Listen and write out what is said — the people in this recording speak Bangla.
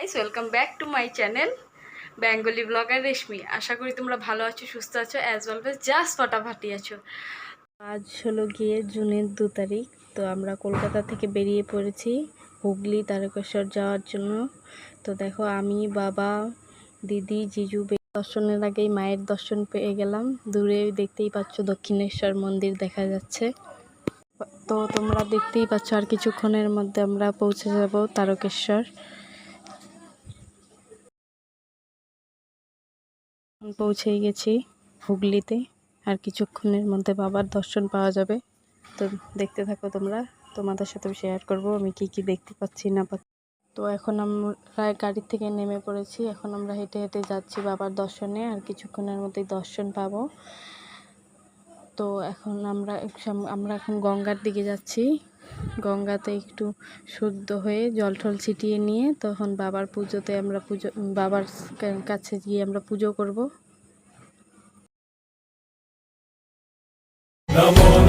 Guys, welcome back to my channel Bengali blogger Reshmi. আশা করি তোমরা ভালো আছো, সুস্থ আছো, অ্যাজ অলওয়েজ জাস্ট ফাটাফাটি আছো। আজ হলো গিয়ে জুনের 2 তারিখ। তো আমরা কলকাতা থেকে বেরিয়ে পড়েছি হুগলি তারকেশ্বর যাওয়ার জন্য। তো দেখো, আমি, বাবা, দিদি, জিজু দর্শনের আগেই মায়ের দর্শন পেয়ে গেলাম। দূরে দেখতেই পাচ্ছ দক্ষিণেশ্বর মন্দির দেখা যাচ্ছে। তো তোমরা দেখতেই পাচ্ছ আর কিছুক্ষণের মধ্যে আমরা পৌঁছে যাব তারকেশ্বর। পৌঁছেই গেছি হুগলিতে, আর কিছুক্ষণের মধ্যে বাবার দর্শন পাওয়া যাবে। তো দেখতে থাকো তোমরা, তোমাদের সাথে শেয়ার করব আমি কি কি দেখতে পাচ্ছি না পাচ্ছি। তো এখন আমরা গাড়ি থেকে নেমে পড়েছি, এখন আমরা হেঁটে হেঁটে যাচ্ছি বাবার দর্শনে, আর কিছুক্ষণের মধ্যেই দর্শন পাবো। তো এখন আমরা এখন গঙ্গার দিকে যাচ্ছি। গঙ্গাতে একটু শুদ্ধ হয়ে জল টল ছিটিয়ে নিয়ে তখন বাবার পুজোতে আমরা বাবার কাছে গিয়ে আমরা পুজো করব। नमो